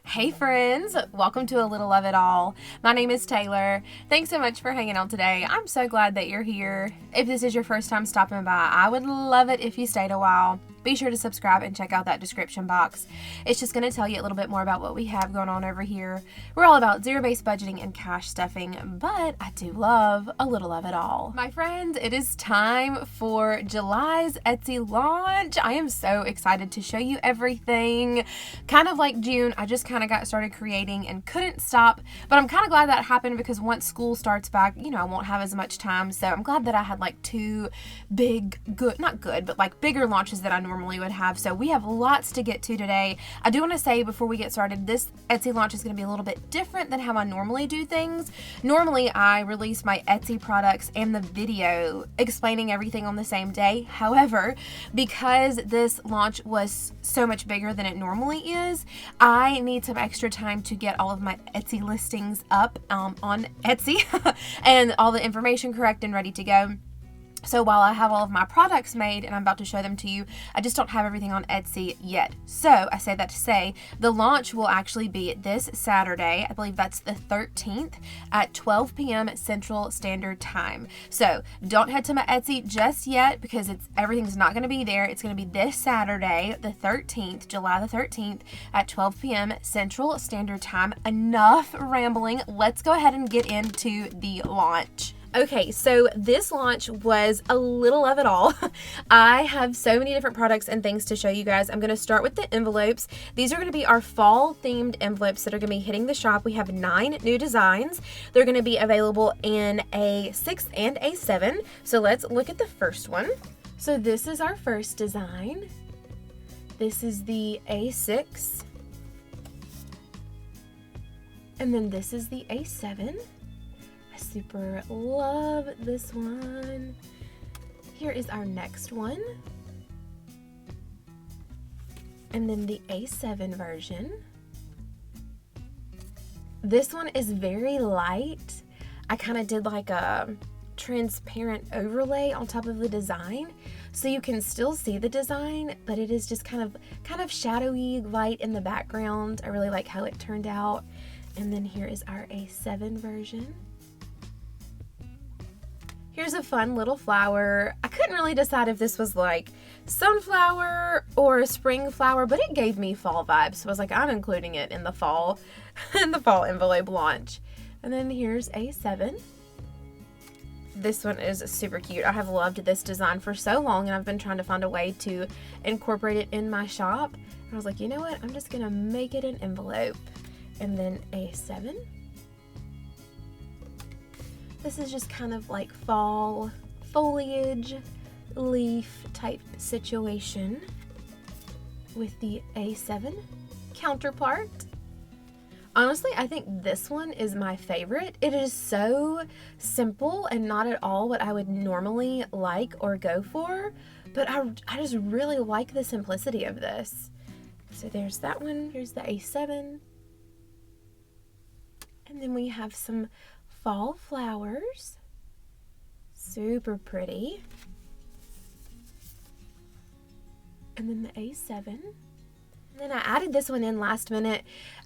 Hey friends, welcome to A Little of It All. My name is Taylor. Thanks so much for hanging out today. I'm so glad that you're here. If this is your first time stopping by, I would love it if you stayed a while. Be sure to subscribe and check out that description box. It's just going to tell you a little bit more about what we have going on over here. We're all about zero-based budgeting and cash stuffing, but I do love a little of it all. My friends, it is time for July's Etsy launch. I am so excited to show you everything. Kind of like June, I just kind of got started creating and couldn't stop, but I'm kind of glad that happened because once school starts back, I won't have as much time. So I'm glad that I had like two big, not good, but like bigger launches that I normally would have. So we have lots to get to today. I do want to say before we get started, this Etsy launch is going to be a little bit different than how I normally do things. Normally I release my Etsy products and the video explaining everything on the same day. However, because this launch was so much bigger than it normally is, I need some extra time to get all of my Etsy listings up on Etsy and all the information correct and ready to go. So while I have all of my products made and I'm about to show them to you, I just don't have everything on Etsy yet. So I say that to say the launch will actually be this Saturday. I believe that's the 13th at 12 p.m. Central Standard Time. So don't head to my Etsy just yet because everything's not going to be there. It's going to be this Saturday, the 13th, July the 13th at 12 p.m. Central Standard Time. Enough rambling. Let's go ahead and get into the launch. Okay, so this launch was a little of it all. I have so many different products and things to show you guys. I'm going to start with the envelopes. These are going to be our fall themed envelopes that are going to be hitting the shop. We have 9 new designs. They're going to be available in a 6 and a 7. So let's look at the first one. So this is our first design. This is the A6. And then this is the A7. Super love this one. Here is our next one. And then the A7 version. This one is very light. I kind of did like a transparent overlay on top of the design. So you can still see the design, but it is just kind of shadowy light in the background. I really like how it turned out. And then here is our A7 version. Here's a fun little flower. I couldn't really decide if this was like sunflower or a spring flower, but it gave me fall vibes. So I was like, I'm including it in the fall, envelope launch. And then here's A7. This one is super cute. I have loved this design for so long and I've been trying to find a way to incorporate it in my shop. And I was like, you know what? I'm just gonna make it an envelope. And then A7. This is just kind of like fall foliage, leaf type situation with the A7 counterpart. Honestly, I think this one is my favorite. It is so simple and not at all what I would normally like or go for, but I just really like the simplicity of this. So there's that one. Here's the A7. And then we have some fall flowers. Super pretty. And then the A7. And then I added this one in last minute.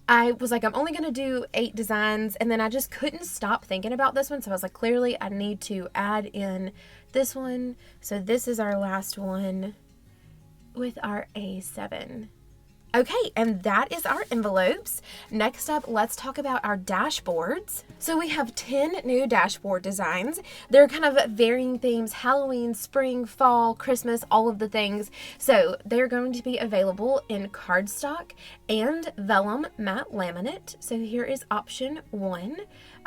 I was like, I'm only going to do 8 designs. And then I just couldn't stop thinking about this one. So I was like, clearly I need to add in this one. So this is our last one with our A7. Okay, and that is our envelopes. Next up, let's talk about our dashboards. So we have 10 new dashboard designs. They're kind of varying themes: Halloween, spring, fall, Christmas, all of the things. So they're going to be available in cardstock and vellum matte laminate. So here is option 1.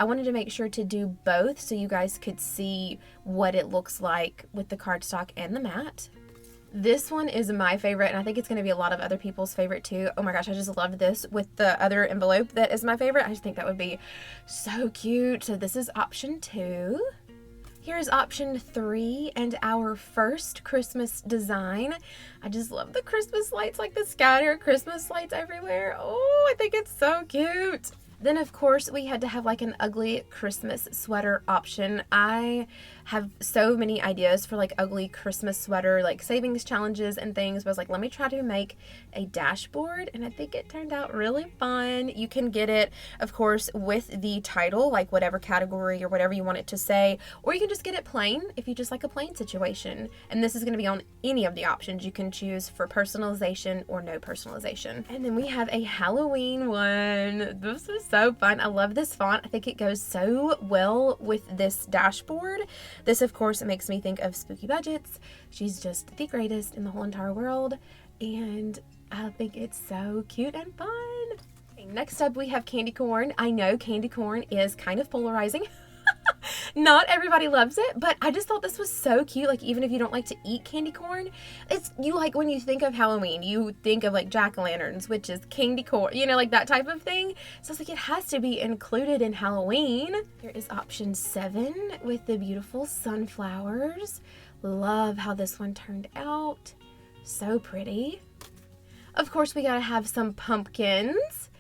I wanted to make sure to do both so you guys could see what it looks like with the cardstock and the matte. This one is my favorite, and I think it's going to be a lot of other people's favorite too. Oh my gosh, I just loved this with the other envelope that is my favorite. I just think that would be so cute. So this is option 2. Here's option 3 and our first Christmas design. I just love the Christmas lights, like the scattered Christmas lights everywhere. Oh, I think it's so cute. Then of course we had to have like an ugly Christmas sweater option. I have so many ideas for like ugly Christmas sweater like savings challenges and things, but I was like, let me try to make a dashboard, and I think it turned out really fun. You can get it of course with the title, like whatever category or whatever you want it to say, or you can just get it plain if you just like a plain situation. And this is going to be on any of the options you can choose for personalization or no personalization. And then we have a Halloween one. This is so fun. I love this font. I think it goes so well with this dashboard. This of course makes me think of Spooky Budgets. She's just the greatest in the whole entire world, and I think it's so cute and fun. Okay, next up we have candy corn. I know candy corn is kind of polarizing. Not everybody loves it, but I just thought this was so cute. Like, even if you don't like to eat candy corn, it's, you like, when you think of Halloween, you think of like jack-o'-lanterns, which is candy corn, you know, like that type of thing. So it's like, it has to be included in Halloween. Here is option 7 with the beautiful sunflowers. Love how this one turned out. So pretty. Of course, we gotta have some pumpkins.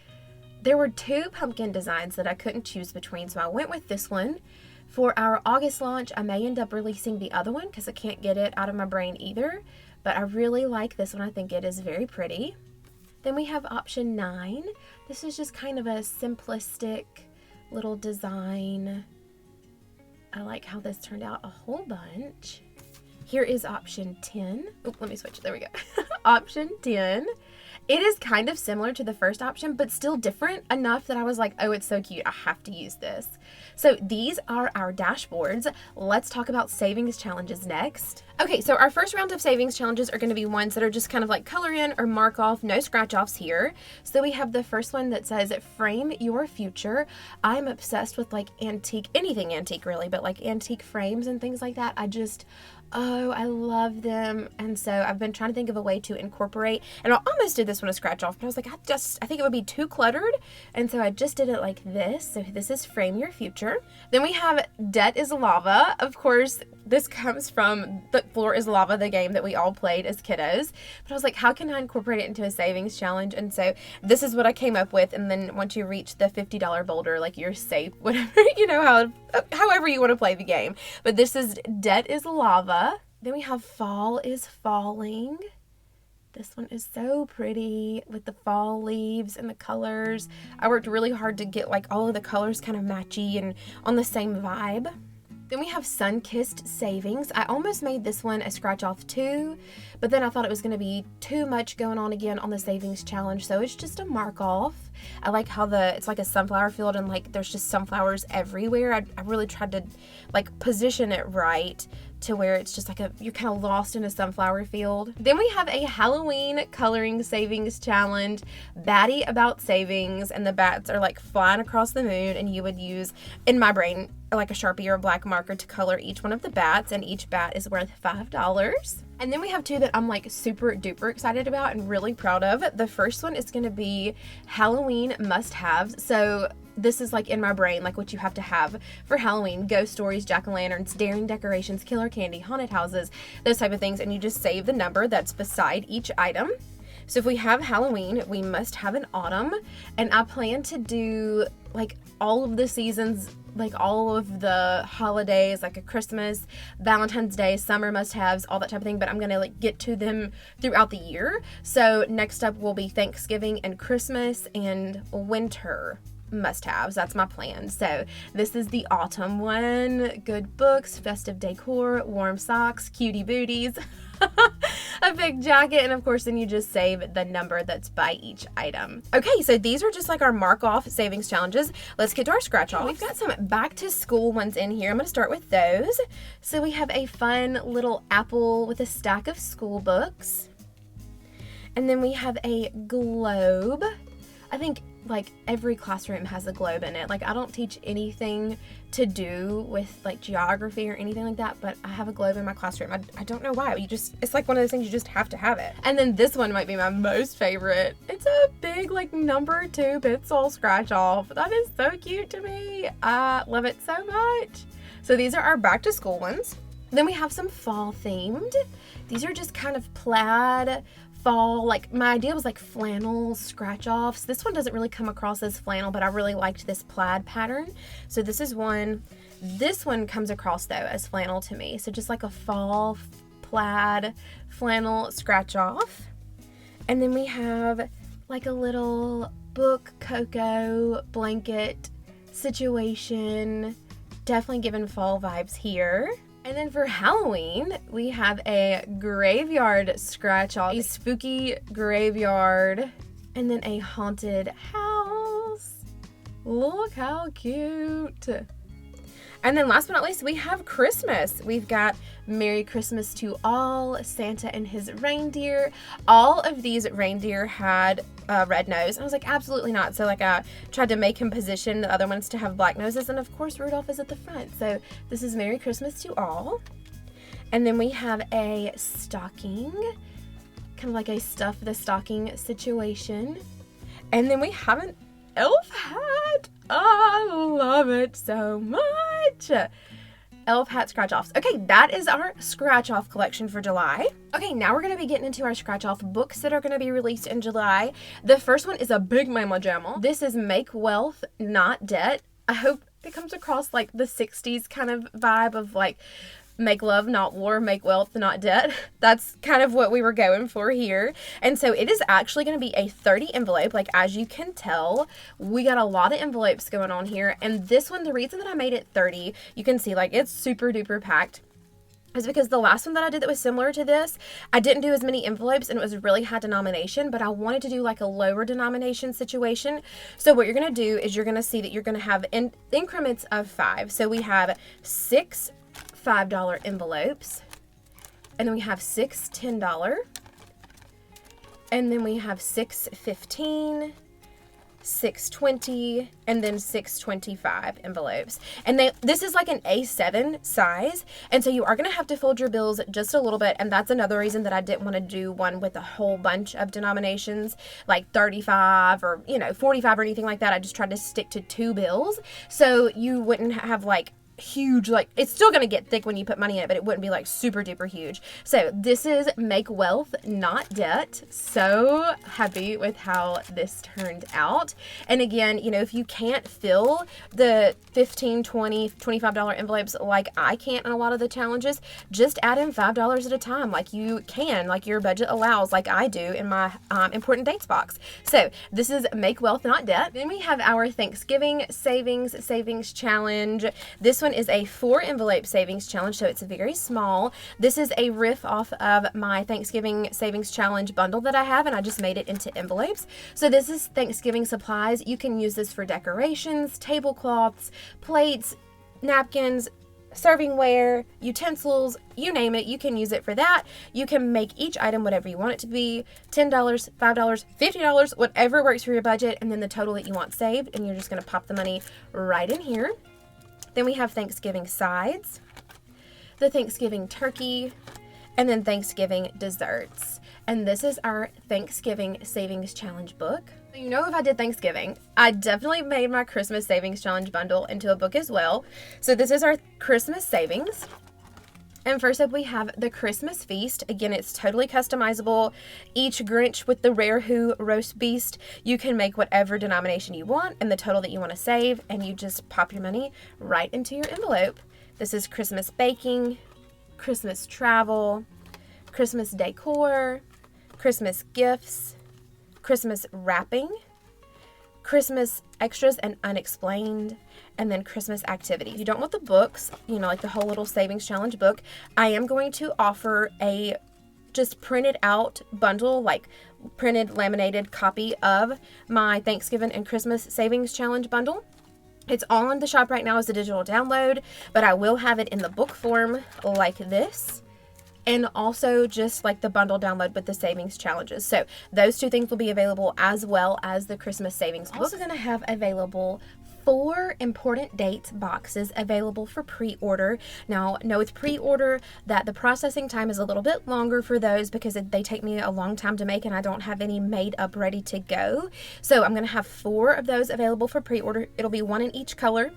There were 2 pumpkin designs that I couldn't choose between, so I went with this one. For our August launch, I may end up releasing the other one because I can't get it out of my brain either, but I really like this one. I think it is very pretty. Then we have option 9. This is just kind of a simplistic little design. I like how this turned out a whole bunch. Here is option 10. Oh, let me switch. There we go. Option 10. It is kind of similar to the first option, but still different enough that I was like, oh, it's so cute. I have to use this. So these are our dashboards. Let's talk about savings challenges next. Okay, so our first round of savings challenges are going to be ones that are just kind of like color in or mark off, no scratch offs here. So we have the first one that says frame your future. I'm obsessed with like antique, anything antique really, but like antique frames and things like that. Oh, I love them. And so I've been trying to think of a way to incorporate, and I almost did this one a scratch off, but I was like, I think it would be too cluttered. And so I just did it like this. So this is frame your future. Then we have debt is lava. Of course, this comes from the Floor is Lava, the game that we all played as kiddos. But I was like, how can I incorporate it into a savings challenge? And so this is what I came up with. And then once you reach the $50 boulder, like you're safe, whatever, you know, however you want to play the game. But this is debt is lava. Then we have fall is falling. This one is so pretty with the fall leaves and the colors. I worked really hard to get like all of the colors kind of matchy and on the same vibe. Then we have sun-kissed savings. I almost made this one a scratch off too, but then I thought it was going to be too much going on again on the savings challenge, so it's just a mark off. I like how it's like a sunflower field and like there's just sunflowers everywhere. I really tried to like position it right to where it's just like you're kind of lost in a sunflower field. Then we have a Halloween coloring savings challenge, batty about savings, and the bats are like flying across the moon, and you would use, in my brain, like a Sharpie or a black marker to color each one of the bats, and each bat is worth $5. And then we have 2 that I'm like super duper excited about and really proud of. The first one is going to be Halloween must-haves. So this is like in my brain, like what you have to have for Halloween: ghost stories, jack-o'-lanterns, daring decorations, killer candy, haunted houses, those type of things. And you just save the number that's beside each item. So if we have Halloween, we must have an autumn. And I plan to do like all of the seasons, like all of the holidays, like a Christmas, Valentine's Day, summer must-haves, all that type of thing, but I'm gonna like get to them throughout the year. So next up will be Thanksgiving and Christmas and winter must-haves. That's my plan. So this is the autumn one: good books, festive decor, warm socks, cutie booties, a big jacket, and of course then you just save the number that's by each item. Okay, so these are just like our mark off savings challenges. Let's get to our scratch off. We've got some back to school ones in here. I'm going to start with those. So we have a fun little apple with a stack of school books, and then we have a globe. I think like every classroom has a globe in it. Like I don't teach anything to do with like geography or anything like that, but I have a globe in my classroom. I don't know why. It's like one of those things you just have to have it. And then this one might be my most favorite. It's a big like number 2 pencil scratch off. That is so cute to me. I love it so much. So these are our back to school ones. Then we have some fall themed. These are just kind of plaid fall, like my idea was like flannel scratch offs. This one doesn't really come across as flannel, but I really liked this plaid pattern. So this is one. This one comes across though as flannel to me. So just like a fall plaid flannel scratch off. And then we have like a little book cocoa blanket situation. Definitely giving fall vibes here. And then for Halloween, we have a graveyard scratch off, a spooky graveyard, and then a haunted house. Look how cute. And then last but not least, we have Christmas. We've got Merry Christmas to All, Santa and his reindeer. All of these reindeer had a red nose. I was like, absolutely not. So like I tried to make him position the other ones to have black noses. And of course, Rudolph is at the front. So this is Merry Christmas to All. And then we have a stocking, kind of like a stuff the stocking situation. And then we have an elf hat. I love it so much. Elf hat scratch offs. Okay, that is our scratch off collection for July. Okay, now we're gonna be getting into our scratch off books that are gonna be released in July. The first one is a big mama jamma. This is Make Wealth, Not Debt. I hope it comes across like the 60s kind of vibe of like make love, not war, make wealth, not debt. That's kind of what we were going for here. And so it is actually going to be a 30 envelope. Like, as you can tell, we got a lot of envelopes going on here. And this one, the reason that I made it 30, you can see like it's super duper packed, is because the last one that I did that was similar to this, I didn't do as many envelopes and it was really high denomination, but I wanted to do like a lower denomination situation. So what you're going to do is you're going to see that you're going to have increments of 5. So we have 6 $5 envelopes, and then we have 6 $10, and then we have 6 $15, 6 $20, and then 6 $25 envelopes. And this is like an A7 size, and so you are going to have to fold your bills just a little bit, and that's another reason that I didn't want to do one with a whole bunch of denominations, like 35 or 45 or anything like that. I just tried to stick to 2 bills, so you wouldn't have like huge, like it's still gonna get thick when you put money in it, but it wouldn't be like super duper huge. So this is Make Wealth, Not Debt. So happy with how this turned out. And again, if you can't fill the $15, $20, $25 envelopes like I can't in a lot of the challenges, just add in $5 at a time, like you can, like your budget allows, like I do in my important dates box. So this is Make Wealth, Not Debt. Then we have our Thanksgiving savings challenge. This one is a 4 envelope savings challenge, so it's very small. This is a riff off of my Thanksgiving savings challenge bundle that I have, and I just made it into envelopes. So this is Thanksgiving supplies. You can use this for decorations, tablecloths, plates, napkins, servingware, utensils, you name it, you can use it for that. You can make each item whatever you want it to be, $10, $5, $50, whatever works for your budget, and then the total that you want saved, and you're just going to pop the money right in here. Then we have Thanksgiving sides, the Thanksgiving turkey, and then Thanksgiving desserts. And this is our Thanksgiving Savings Challenge book. If I did Thanksgiving, I definitely made my Christmas Savings Challenge bundle into a book as well. So this is our Christmas savings. And first up, we have the Christmas Feast. Again, it's totally customizable. Each Grinch with the Rare Who roast beast, you can make whatever denomination you want and the total that you want to save, and you just pop your money right into your envelope. This is Christmas baking, Christmas travel, Christmas decor, Christmas gifts, Christmas wrapping, Christmas extras and unexplained, and then Christmas activities. If you don't want the books, like the whole little savings challenge book, I am going to offer a just printed out bundle, like printed laminated copy of my Thanksgiving and Christmas savings challenge bundle. It's all in the shop right now as a digital download, but I will have it in the book form like this, and also just like the bundle download with the savings challenges. So those 2 things will be available, as well as the Christmas savings book. Also going to have available 4 important dates boxes available for pre-order. Now, know with pre-order that the processing time is a little bit longer for those because they take me a long time to make, and I don't have any made up ready to go. So I'm going to have 4 of those available for pre-order. It'll be 1 in each color.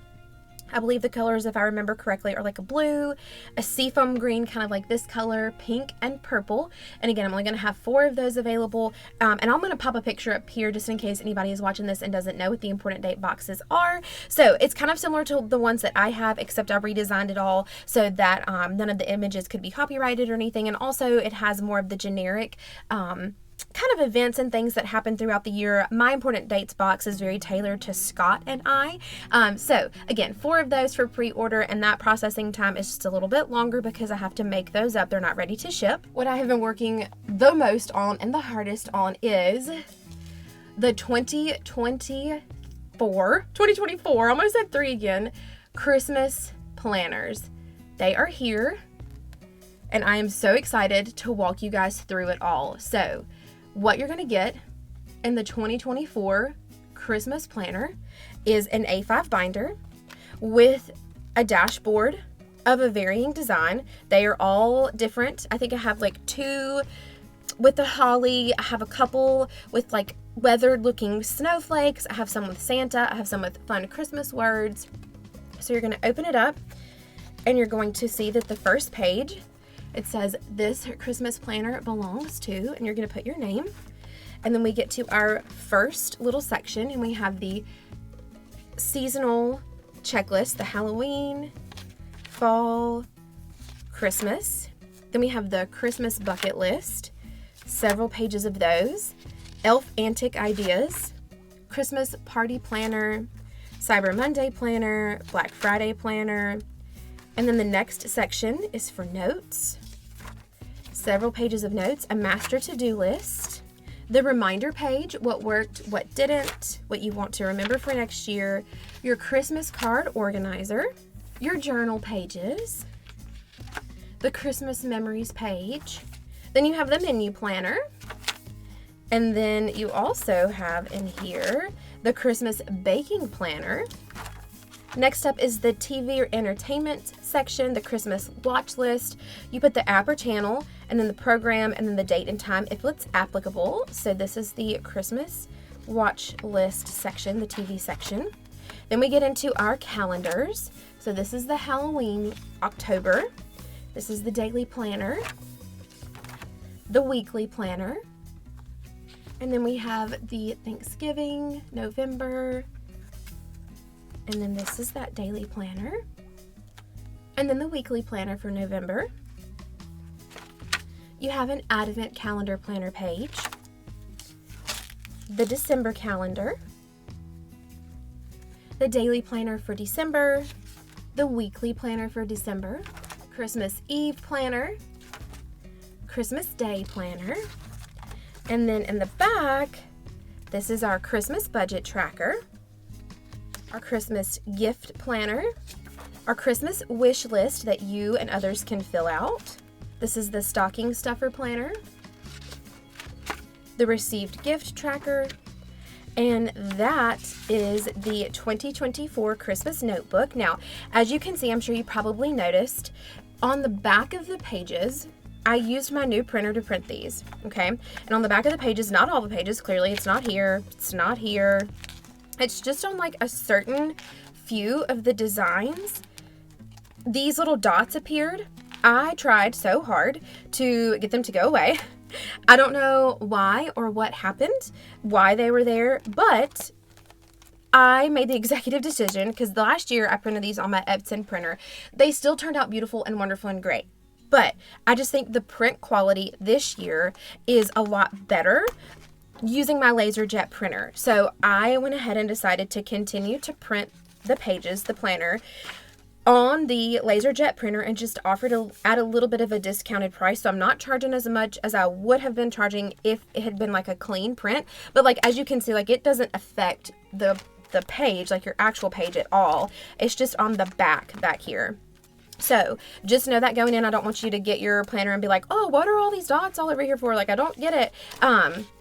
I believe the colors, if I remember correctly, are like a blue, a seafoam green, kind of like this color, pink, and purple. And again, I'm only going to have 4 of those available. And I'm going to pop a picture up here just in case anybody is watching this and doesn't know what the important date boxes are. So it's kind of similar to the ones that I have, except I've redesigned it all so that none of the images could be copyrighted or anything. And also it has more of the generic kind of events and things that happen throughout the year. My important dates box is very tailored to Scott and I. So again, 4 of those for pre-order, and that processing time is just a little bit longer because I have to make those up. They're not ready to ship. What I have been working the most on and the hardest on is the 2024, almost said 3 again, Christmas planners. They are here, and I am so excited to walk you guys through it all. So what you're going to get in the 2024 Christmas planner is an A5 binder with a dashboard of a varying design. They are all different. I think I have like 2 with the holly. I have a couple with like weathered looking snowflakes. I have some with Santa. I have some with fun Christmas words. So you're going to open it up and you're going to see that the first page, it says, "This Christmas planner belongs to," and you're going to put your name. And then we get to our first little section, and we have the seasonal checklist, the Halloween, fall, Christmas. Then we have the Christmas bucket list, several pages of those, elf antic ideas, Christmas party planner, Cyber Monday planner, Black Friday planner. And then the next section is for notes, several pages of notes, a master to-do list, the reminder page, what worked, what didn't, what you want to remember for next year, your Christmas card organizer, your journal pages, the Christmas memories page. Then you have the menu planner. And then you also have in here the Christmas baking planner. Next up is the TV or entertainment section, the Christmas watch list. You put the app or channel, and then the program, and then the date and time if it's applicable. So this is the Christmas watch list section, the TV section. Then we get into our calendars. So this is the Halloween October. This is the daily planner, the weekly planner. And then we have the Thanksgiving, November. And then this is that daily planner. And then the weekly planner for November. You have an Advent calendar planner page. The December calendar. The daily planner for December. The weekly planner for December. Christmas Eve planner. Christmas Day planner. And then in the back, this is our Christmas budget tracker, our Christmas gift planner, our Christmas wish list that you and others can fill out. This is the stocking stuffer planner, the received gift tracker, and that is the 2024 Christmas notebook. Now, as you can see, I'm sure you probably noticed, on the back of the pages, I used my new printer to print these, okay? And on the back of the pages, not all the pages, clearly it's not here, it's not here. It's just on like a certain few of the designs. These little dots appeared. I tried so hard to get them to go away. I don't know why or what happened, why they were there, but I made the executive decision because the last year I printed these on my Epson printer. They still turned out beautiful and wonderful and great. But I just think the print quality this year is a lot better using my LaserJet printer. So I went ahead and decided to continue to print the pages, the planner, on the LaserJet printer and just offered at a little bit of a discounted price. So I'm not charging as much as I would have been charging if it had been like a clean print. But like, as you can see, like it doesn't affect the page, like your actual page at all. It's just on the back here. So just know that going in, I don't want you to get your planner and be like, oh, what are all these dots all over here for? Like, I don't get it.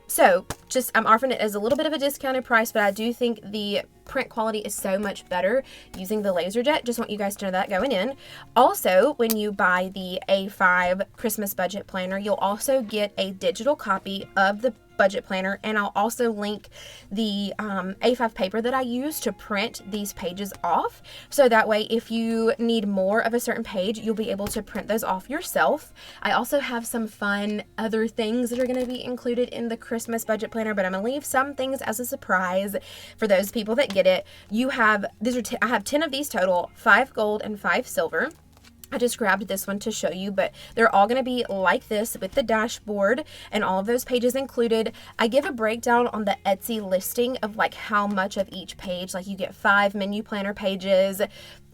So just, I'm offering it as a little bit of a discounted price, but I do think the print quality is so much better using the LaserJet. Just want you guys to know that going in. Also, when you buy the A5 Christmas budget planner, you'll also get a digital copy of the budget planner, and I'll also link the A5 paper that I use to print these pages off, so that way if you need more of a certain page, you'll be able to print those off yourself. I also have some fun other things that are going to be included in the Christmas budget planner, but I'm going to leave some things as a surprise for those people that get it. I have 10 of these total, 5 gold and 5 silver. I just grabbed this one to show you, but they're all going to be like this with the dashboard and all of those pages included. I give a breakdown on the Etsy listing of like how much of each page, like you get 5 menu planner pages,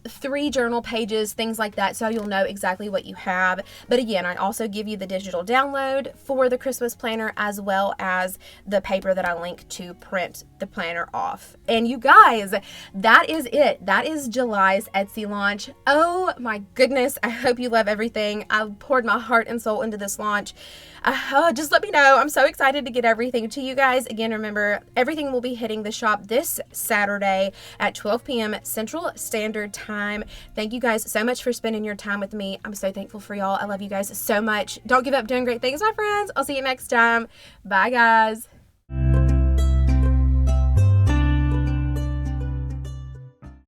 3 journal pages, things like that, so you'll know exactly what you have. But again, I also give you the digital download for the Christmas planner, as well as the paper that I link to print the planner off. And you guys, that is it. That is July's Etsy launch. Oh my goodness, I hope you love everything. I've poured my heart and soul into this launch. Just let me know. I'm so excited to get everything to you guys. Again, remember, everything will be hitting the shop this Saturday at 12 p.m. Central Standard Time. Thank you guys so much for spending your time with me. I'm so thankful for y'all. I love you guys so much. Don't give up doing great things, my friends. I'll see you next time. Bye, guys.